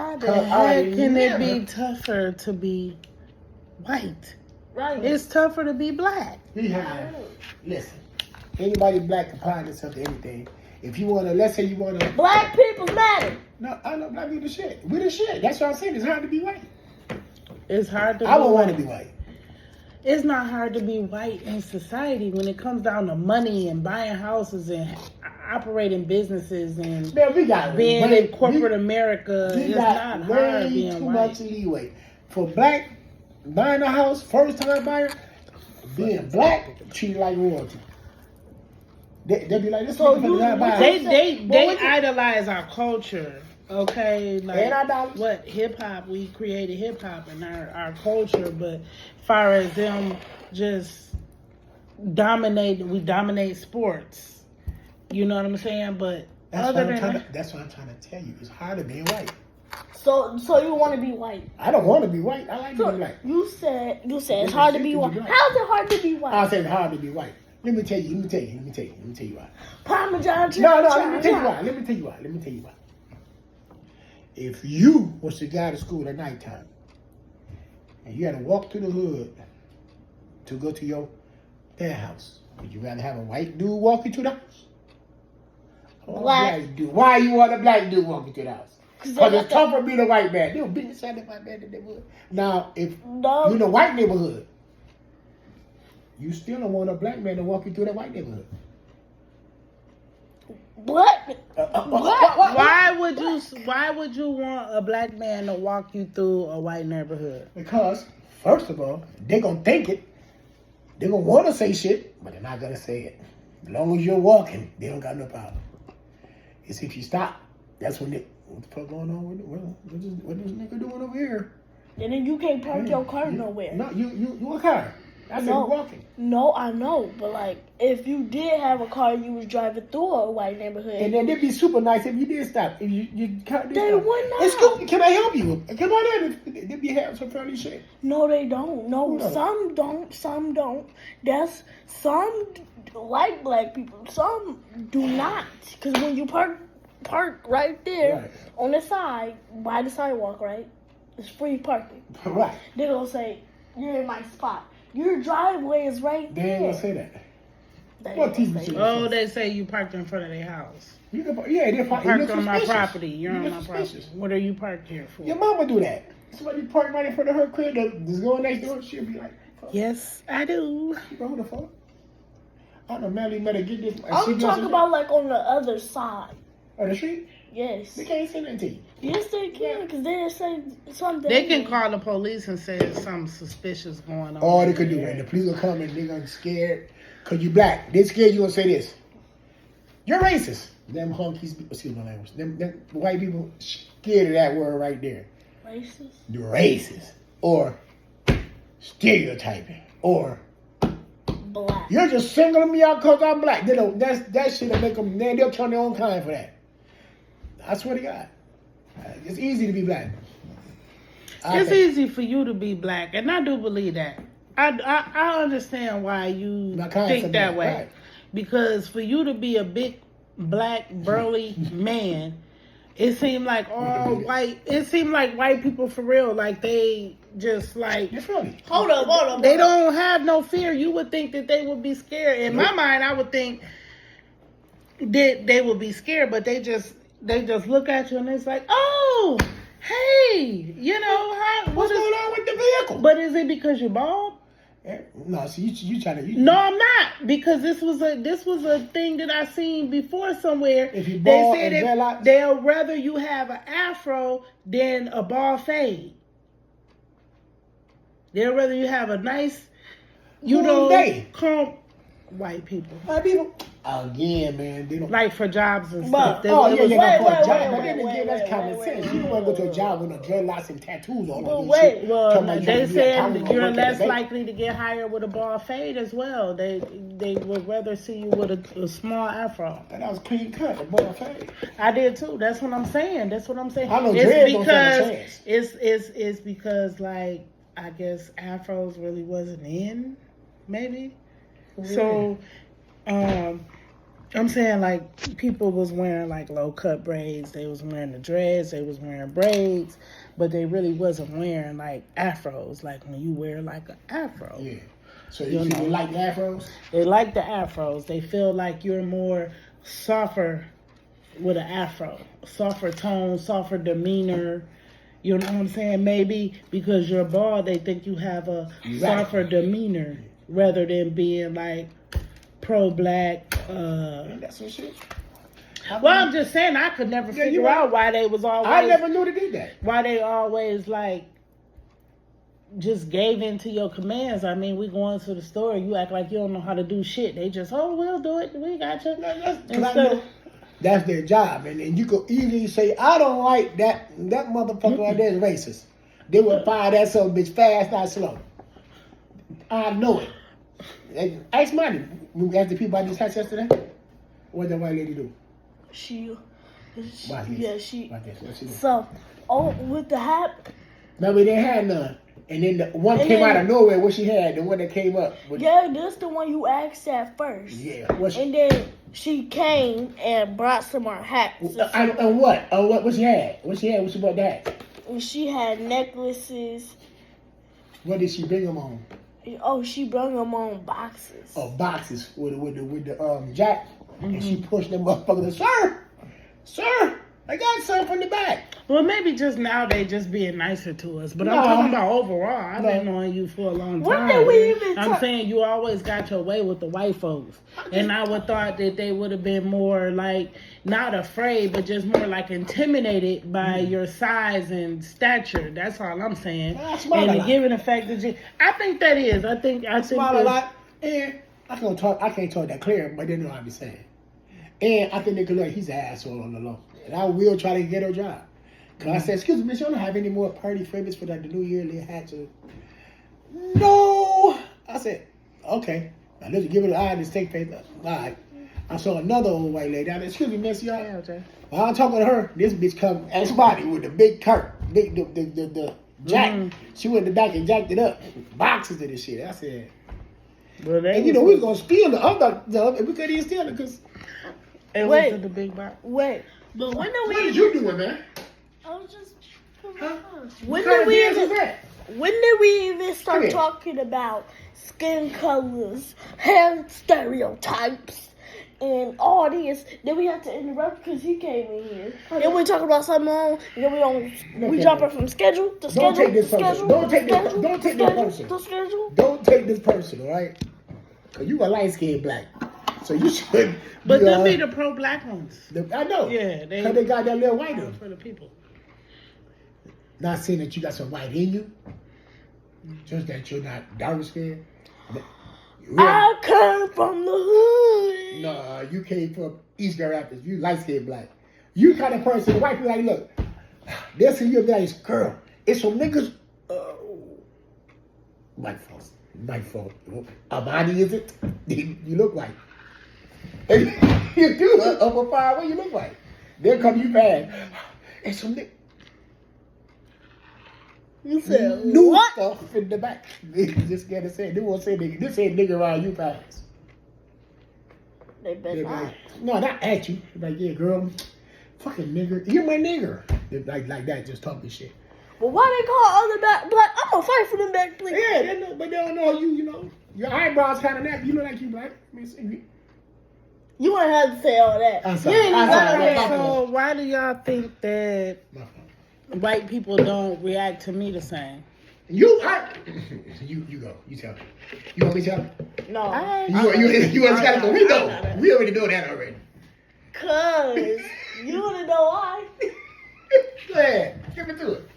How the heck can it be tougher to be white? Right. It's tougher to be black. Listen, anybody black can apply themselves to anything. If you want to, let's say you want to. Black people matter. No, I know black people the shit. We the shit. That's what I'm saying. It's hard to be white. It's hard to. I would want to be white. It's not hard to be white in society when it comes down to money and buying houses and operating businesses and Man, we got being in corporate America. We It's got not hard way being too white. much leeway for black buying a house, first time buyer. Being black, treated like royalty. They be like, this So nigga you- finna buy a house. They idolize our culture. Okay, like And our dollars. what hip hop, we created hip hop and our culture, but far as them just we dominate sports. You know what I'm saying? But That's what I'm trying to tell you. It's harder being white. So you want to be white? I don't want to be white. I like to be black. You said it's hard to be white. How's it hard to be white? I said it's hard to be white. Let me tell you why. Parmesan cheese. No, let me tell you why. If you was to go to school at nighttime and you had to walk through the hood to go to your dad house, would you rather have a white dude walk you to the house? Or a black dude? Why you want a black dude walking to the house? Because it's tougher being a white man. They'll beat the shit out of white man than they would. Now, if you're in a white neighborhood, you still don't want a black man to walk you through that white neighborhood. What? Why would you want a black man to walk you through a white neighborhood? Because, first of all, they're going to think it. They're going to want to say shit, but they're not going to say it. As long as you're walking, they don't got no problem. It's if you stop, that's when they, what the fuck going on with it? Well, what this nigga doing over here? And then you can't park your car nowhere. No, you a car. I said No. you walking. No, I know, but like, if you did have a car, you was driving through a white neighborhood. And then they'd be super nice if you did stop. If you can't They stop. would not. Excuse me, can I help you? Come on in. They'd be having some funny shit. No, they don't. No, No. some don't. Some don't. That's some like black people. Some do not. Because when you park right there Right. on the side by the sidewalk, right? It's free parking. Right. They don't say you're in my spot. Your driveway is right They there. ain't gonna say that. They What ain't gonna TV say show? that. Oh, they say you parked in front of their house. You can, yeah, they're Parked on my property. You're on look my property. suspicious. What are you parked here for? Your mama do that. Somebody park right in front of her crib. Just go next door. She'll be like, fuck. Yes, I do. Bro, who the fuck? I don't know, Melly better get this. I'm talking about like on the other side. On the street? Yes. They can't say nothing to you. Yes, they can, because they didn't say something. They can call the police and say there's something suspicious going on. All they could do, and the police will come and they're gonna scared because you black. They scared you gonna say this. You're racist. Them honkies, excuse my language. Them white people scared of that word right there. Racist? You're racist. Or stereotyping. Or Black. you're just singling me out because I'm black. They don't, that shit will make them, they'll turn their own kind for that. I swear to God. It's easy to be black. It's easy for you to be black, and I do believe that. I understand why you think that way. Right. Because for you to be a big, black, burly man, it seemed like all white. It seemed like white people for real, like they just like. You're funny. Hold up. They don't have no fear. You would think that they would be scared. In my mind, I would think that they would be scared, but they just look at you and it's like, oh, hey, you know, What's going on with the vehicle? But is it because you're bald? No, so you trying to. No, I'm not, because this was a thing that I seen before somewhere. If you They bald said and dreadlocks? they'll rather you have an afro than a bald fade. They'll rather you have a nice, Who they? comb. White people. White people. Again, man, they don't. Like for jobs and But- stuff. They- Oh, it yeah, was- yeah, for a wait, job. wait, But then wait, again, that's wait, common wait, sense. wait, You don't want to go to a job with no dreadlocks and tattoos on. Well, and wait, shit. well, Talking about They you to be a said accountant or you're work at less the bank. likely to get hired with a bald fade as well. They would rather see you with a small afro. That was clean cut, the bald fade. I did too. That's what I'm saying. That's what I'm saying. I know It's dreads don't stand a because chance. it's because like I guess afros really wasn't in, maybe. So I'm saying like people was wearing like low cut braids, they was wearing the dreads, they was wearing braids, but they really wasn't wearing like afros. Like when you wear like an afro, Yeah. So you people like the afros? they like the afros. They feel like you're more softer with an afro, softer tone, softer demeanor. You know what I'm saying? Maybe because you're bald, they think you have a softer demeanor rather than being like pro-black. That's some shit. Well, I'm just saying I could never figure out why they was always. I never knew they did that. Why they always like just gave in to your commands. I mean, we going to the store, you act like you don't know how to do shit. They just, oh, we'll do it. We got you. That's their job, and you could easily say, I don't like that motherfucker right there is racist. They would fire that son of a bitch fast, not slow. I know it. Ask money. We asked the people I just had yesterday. What did that white lady do? She. So, with the hat. No, we didn't have none. And then the one came out of nowhere. What she had, the one that came up. That's the one you asked at first. Yeah. And then she came and brought some more hats. And what? What she had? What she had? What she brought that? She had necklaces. What did she bring them on? Oh, she brought them on boxes. Oh, boxes with the jack. And she pushed them motherfuckers. Sir, I got something from the back. Well, maybe just now they just being nicer to us. But I'm talking about overall. I've been knowing you for a long time. When did we even I'm saying you always got your way with the white folks. And I would thought that they would have been more like, not afraid, but just more like intimidated by your size and stature. That's all I'm saying. And given the fact that I think that is. I think smile a lot. And I can't talk that clear, but they know what I'm saying. And I think they could look, he's an asshole on the low. And I will try to get her job. Because I said, excuse me, miss, you don't have any more party favorites for like the New Yearly hats? No. I said, okay. Now let's give it an eye and take face. All right. I saw another old white lady down there. Excuse me, miss, y'all. Yeah, okay. While I'm talking to her, this bitch come at somebody with the big cart, the jack. She went in the back and jacked it up. Boxes of this shit. I said, well, and we was going to steal the other, we couldn't even steal it because. Wait, the big box. Wait, but when did we? What did you doing, man? I was just. Huh? When did we even start talking about skin colors, hair stereotypes, and all this? Then we had to interrupt because he came in here. Then we talk about something on. Then we jumping from schedule to schedule. Don't take this personal. Don't take this personal. Don't take this personal, right? Cause you a light skinned black. So you should. But them be the pro-black ones. I know. Yeah, because they got that little white in for the people. Not saying that you got some white in you, just that you're not dark skinned. I come from the hood. No, you came from East Grand Rapids. You light skinned black. You kind of person. The white people like, look, they'll see you nice girl. It's some niggas. White folks. Amani, is it? You look white. You do over fire. What you look like? They'll come you bad. And some niggas. You said new what? Stuff in the back. They just gotta say. They won't say nigga. They say nigga around you fast. They better not. Like, no, not at you. They're like, yeah, girl, fucking nigger. You're my nigger. They're like that, just talking shit. Well, why they call other black? I'm gonna fight for them back, please. Yeah, they know, but they don't know you. You know, your eyebrows kind of that. You look like you black. I mean, you wouldn't have to say all that. I'm sorry. So why do y'all think that white people don't react to me the same? You go. You tell me. You want me to tell me? No. You want to go? We know. We already know that already. Cause you wanna know why? Go ahead. Give it to it.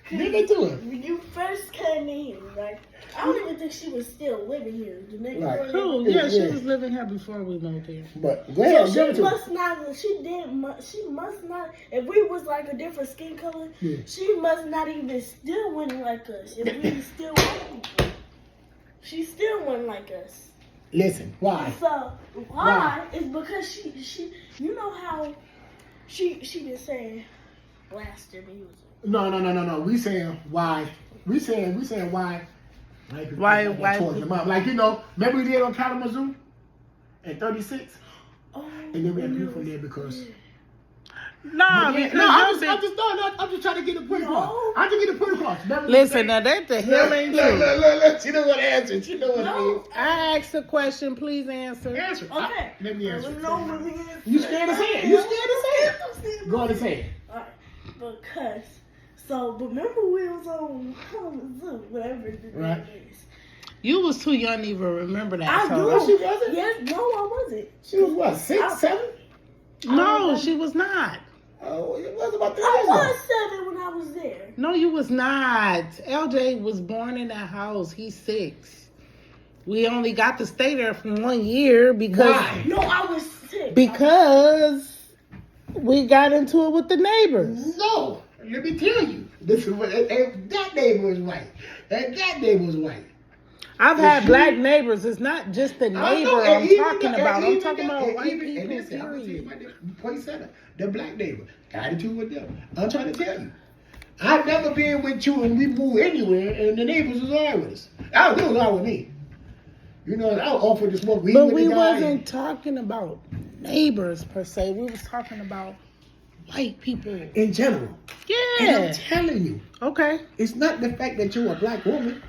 Give it to it. When you first came in here, right? I don't even think she was still living here. Right. Cool. Yeah, she was living here before we moved here. But go ahead. So she must not. She must not. If we was like a different skin color, she must not even still wouldn't like us. If we still white people, she still wouldn't like us. Listen, why? So why is because she you know how she been saying blasted music. No. We saying why? We saying why? Why? Towards the mom. Like, you know, remember we did on Kalamazoo in 36? Oh, and then we had to from there because. No, Yeah, because no, you're I'm just trying to get the point No. across. I'm just get the point across. Remember Listen, now that the hell ain't true. Look. She know what the answer. She know what it No. is. I asked a question, please answer. Answer. Okay. Let me answer. No, You scared to say it. You scared to say it. I'm scared. Go on and say it. Alright, because remember we was on Zoo, whatever the Right. name is. You was too young to even remember that. I so- do. No, she wasn't. Yes, no, I wasn't. She was what, 6, 7? No, she was not. Oh, it was about 3 I years ago. was 7 when I was there. No, you was not. LJ was born in that house. He's 6. We only got to stay there for 1 year because Why? No, I was 6. because we got into it with the neighbors. No, let me tell you. This is what that neighbor was white. And that neighbor was white. I've Is had you- black neighbors. It's not just the I know, neighbor and I'm even talking the- about. and I'm even talking the- about and white even- people, and listen, I'm gonna tell you period. about the point center, the black neighbor. Attitude with them. I'm trying to tell you. I've never been with you and we moved anywhere and the neighbors was all right with us. They was all right with me. You know, I offered to smoke weed But with we the guy. wasn't talking about neighbors per se. We was talking about white people. In general. And I'm Yeah. telling you, Okay. it's not the fact that you're a black woman.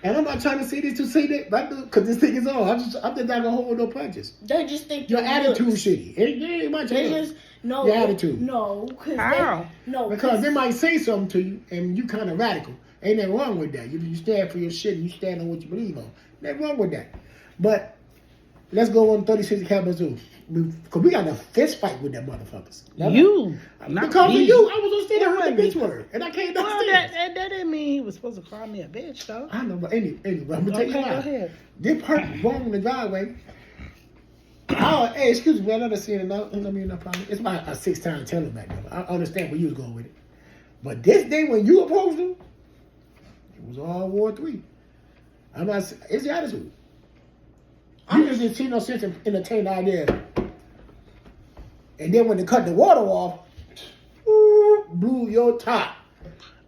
And I'm not trying to say this to say that, because this thing is on. I'm just not gonna hold no punches. They just think Your you're attitude looks. shitty. It ain't much They else. just no Your attitude. No, because How? no Because they might say something to you and you kind of radical. Ain't nothing wrong with that. You stand for your shit and you stand on what you believe on. Nothing wrong with that. But let's go on 36 Capital Zoo. Because we got a fist fight with them motherfuckers. You. Not Because me. of you, I was on stage It and heard the wasn't bitch word. And I came Well, downstairs. that didn't mean he was supposed to call me a bitch, though. I know, but anyway, I'm going to tell Okay, you go why. ahead. This person wrong in the driveway. Oh, hey, excuse me, I never seen it. No problem. It's my a 6-time telling back there. I understand where you was going with it. But this day when you approached him, it was all War 3. I'm not. It's the attitude. You just didn't see no sense in entertaining the idea. And then when they cut the water off, blew your top.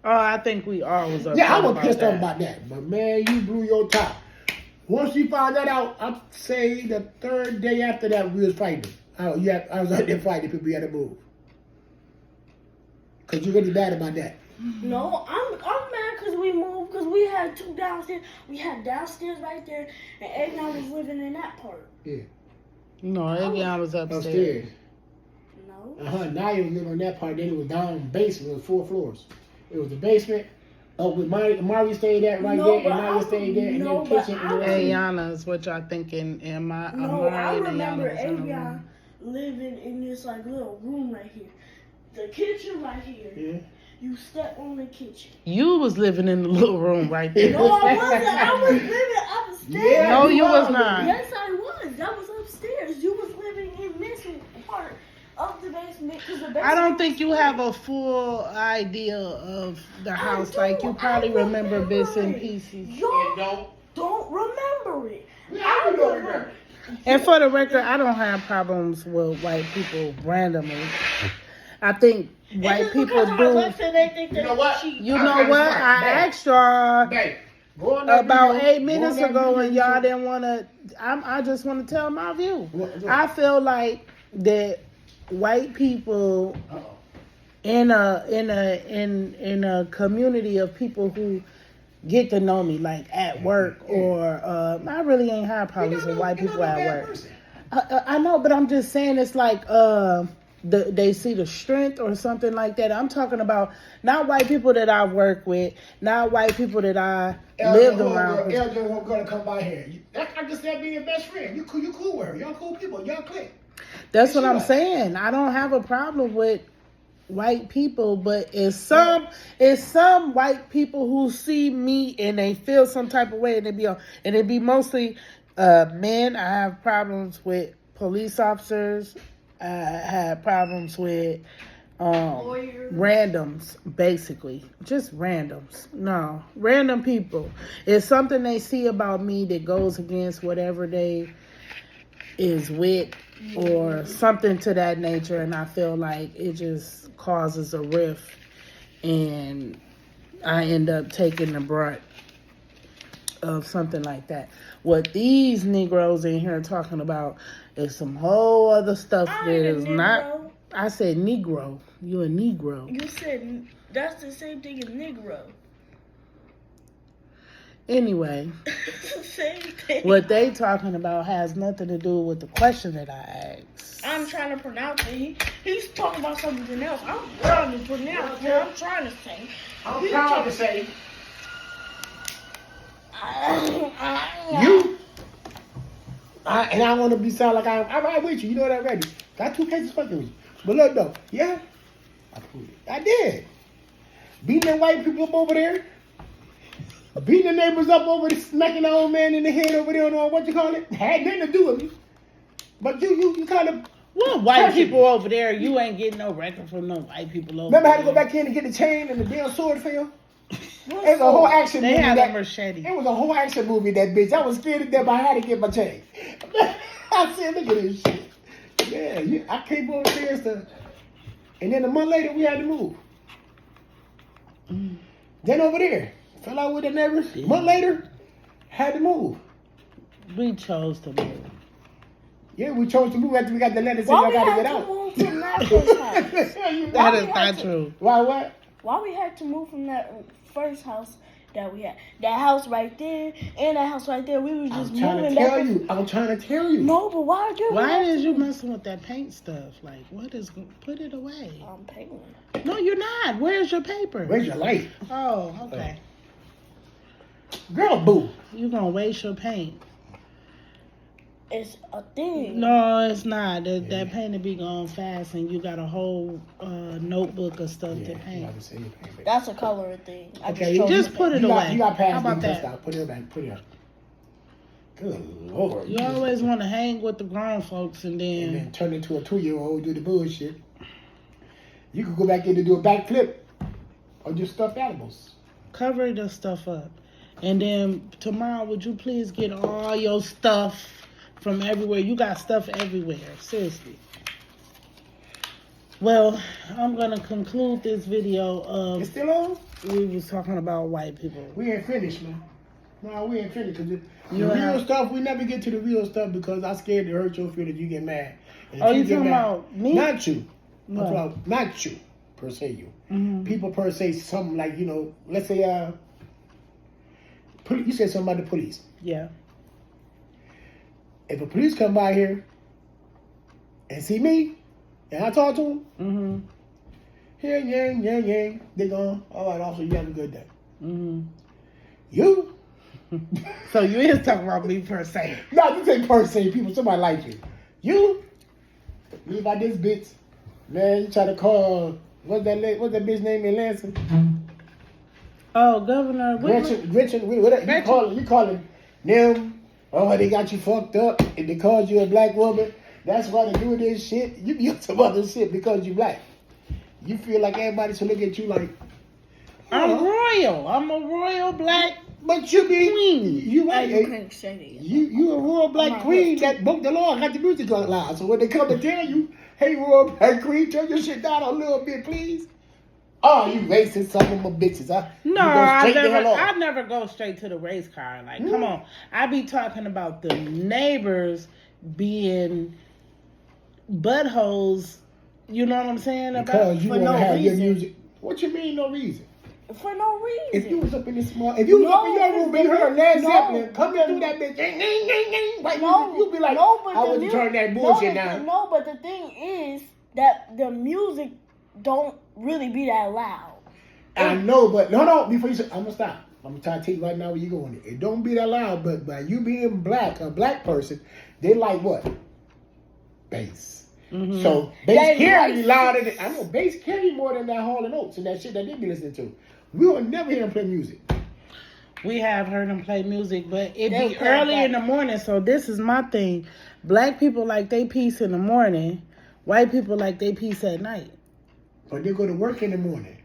Oh, I think we all was upset Yeah, I was about pissed that. off about that. But man, you blew your top. Once you found that out, I'd say the 3rd day after that, we was fighting. I was out there fighting people. You had to move. Because you're really bad about that. No, I'm mad because we moved because we had 2 downstairs. We had downstairs right there, and Eggnon was living in that part. Yeah. No, Evian was upstairs. Upstairs. No. Now you was living on that part. Then it was down basement. It was 4 floors. It was the basement. Up with Mari stayed at right No, there, and but Maya stayed there, and no, then but kitchen. I- And then Ayana is what y'all thinking. Am I? No, Amari I and remember Ayana was in the Avion room. living in this like little room right here. The kitchen right here. Yeah. You step on the kitchen. You was living in the little room right there. No, I wasn't. I was living upstairs. Yeah, No, you was was. not. Yes, I was. That was upstairs. You was living in this part of the basement because the basement. I don't think you have a full idea of the house. Like you probably I remember bits and it. pieces. You don't remember it. I don't remember. And for the record, I don't have problems with white people randomly. I think white people do. They think You know what? You know what? I asked y'all Babe, go on that about video. 8 minutes Go on that ago, and video. y'all didn't want to. I just want to tell my view. What- I feel like that white people Uh-oh. in a community of people who get to know me, like at work, or I really ain't had problems with white people at work. I know, but I'm just saying it's like they see the strength or something like that. I'm talking about not white people that I work with, not white people that I lived around. LJ won't gonna come by here. I just said being your best friend. You cool with her. Y'all cool people. Y'all click. That's what I'm Sure. saying. I don't have a problem with white people, but it's some white people who see me and they feel some type of way, and it be mostly men. I have problems with police officers. I have problems with randoms, basically. Just randoms. No, random people. It's something they see about me that goes against whatever they is with or something to that nature, and I feel like it just causes a rift and I end up taking the brunt of something like that. What these Negroes in here talking about is some whole other stuff that is not. I said Negro. You a Negro. You said that's the same thing as Negro. Anyway, Same thing. what they talking about has nothing to do with the question that I asked. I'm trying to pronounce it. He's talking about something else. I'm trying to pronounce what I'm trying to say. I'm proud to say You. you. And I want to be sound like I ride with you. You know that already. Got 2 cases fucking with you. But look though, yeah, I proved it. I did. Beating them white people up over there. Beating the neighbors up over there, smacking the old man in the head over there on what you call it. Had nothing to do with me. But you kind of. Well, white people over there, you ain't getting no record from no white people over there. Remember I had to go back in and get the chain and the damn sword fell? It was a whole action movie. They had that, a machete. It was a whole action movie, that bitch. I was scared to death, but I had to get my chain. I said, look at this shit. Yeah, I came over there, and then a month later, we had to move. Then over there, fell out with the neighbors. A month later, had to move. We chose to move. Yeah, we chose to move after we got the letter saying Why I we got to had get to out. move from that first house? That is not true. Why what? Why we had to move from that first house that we had? That house right there and that house right there. We was just I'm trying moving to back. tell you. I'm trying to tell you. No, but why did Why is you messing with that paint stuff? Like, what is? Put it away. I'm painting. No, you're not. Where's your paper? Where's your light? Oh, okay. Girl, boo. You gonna waste your paint? It's a thing. No, it's not. That paint will be gone fast, and you got a whole notebook of stuff to paint. That's a coloring thing. I Okay, told Just you put it away. You got past How about that? that? Put it back. Put it up. Good Lord. You always want to hang with the grown folks, and And then then turn into a 2-year-old, do the bullshit. You could go back in and do a backflip or just stuffed animals. cover the stuff up. And then tomorrow, would you please get all your stuff from everywhere? You got stuff everywhere. Seriously. Well, I'm going to conclude this video of... It's still on? We was talking about white people. We ain't finished, man. No, we ain't finished. Cause the Yeah. real stuff, we never get to the real stuff because I'm scared to hurt your feelings. You get mad. And if Oh, you get talking mad- about me? Not you. I'm What? talking about not you, per se you. Mhm. People per se, something like, you know, let's say, you said something about the police. Yeah. If a police come by here and see me, and I talk to them, Mm-hmm. yang, they gone, all right, officer, you have a good day. Mm-hmm. You? So you is talking about me per se. No, you say per se, people, somebody like you. You about this bitch. Man, you try to call, what's that bitch name in Lansing? Oh, Governor Whitman. Gretchen, whatever. You calling them, oh, they got you fucked up, and because you're a black woman, that's why they do this shit. You be on some other shit because you black. You feel like everybody should look at you like, I'm royal. I'm a royal black. but you be Queen. You Hey, right. you can't say that. You a royal black I'm queen not that broke the law and got the music on loud. So when they come to tell you, hey, royal black queen, turn your shit down a little bit, please. Oh, you racist son of a bitches, huh? No, You go I straight the hell off. never go straight to the race car. Like, come on. I be talking about the neighbors being buttholes. You know what I'm saying? Because you for want to no have your reason. music. What you mean, no reason? For no reason. If you was up in this small, if you was up in your room and you heard Led Zeppelin coming through that bitch, right, you'd be like, but I the wouldn't mu- turn that bullshit no, down. No, but the thing is that the music don't really be that loud. I know, but no, before you say, I'm gonna stop. I'm gonna try to tell you right now where you going. It don't be that loud, but by you being black, a black person, they like what? Bass. Mm-hmm. So They bass carry like- louder than I know. Bass carry more than that Hall and Oates and that shit that they be listening to. We will never hear them play music. We have heard them play music, but it They'll be play early back. in the morning. So this is my thing. Black people like they peace in the morning. White people like they peace at night. But they go to work in the morning.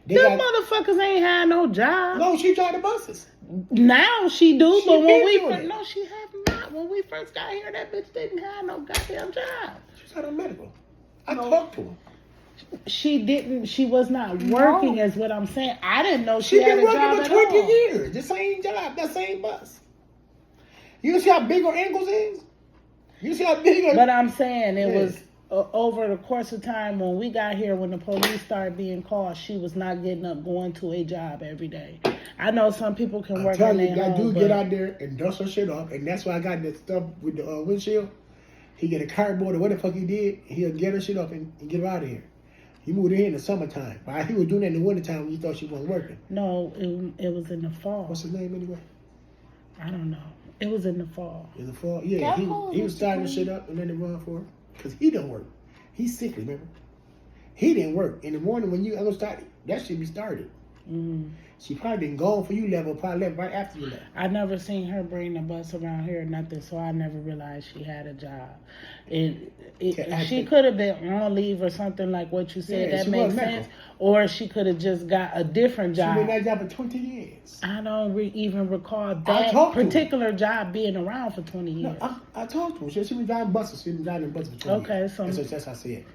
They Them got, motherfuckers ain't had no job. no, she drive the buses. Now she do, She but when been we doing first, it. no, she have not. When we first got here, that bitch didn't have no goddamn job. She's out of medical. I No. talked to her. She was not working, is what I'm saying. I didn't know She she had been a job working at for 20 all. years. The same job, that same bus. You see how big her ankles is? You see how big her... But I'm saying it Yeah. was over the course of time when we got here, when the police started being called, she was not getting up, going to a job every day. I know some people can work Tell in you, their that home, dude but get out there and dust her shit off, and that's why I got that stuff with the windshield. He get a cardboard or what the fuck he did, he'll get her shit off and get her out of here. He moved her here in the summertime. While he was doing that in the wintertime when you thought she wasn't working. no, it was in the fall. What's his name anyway? I don't know. It was in the fall. In the fall? Yeah, That he fall was is starting the shit up and then they run for her. Because he don't work. He's sickly, remember? He didn't work. In the morning when you start, that should be started. Mm. She probably been gone for you level, probably left right after you left. I never seen her bring the bus around here or nothing, so I never realized she had a job. She could have been on leave or something like what you said. Yeah, that she makes was sense. medical. Or she could have just got a different She been in job. that job for 20 years. I don't even recall I that talked to her. particular job being around for 20 years. No, I talked to her. She been driving buses. She been driving buses for 20 Okay, years. so- That's what I said.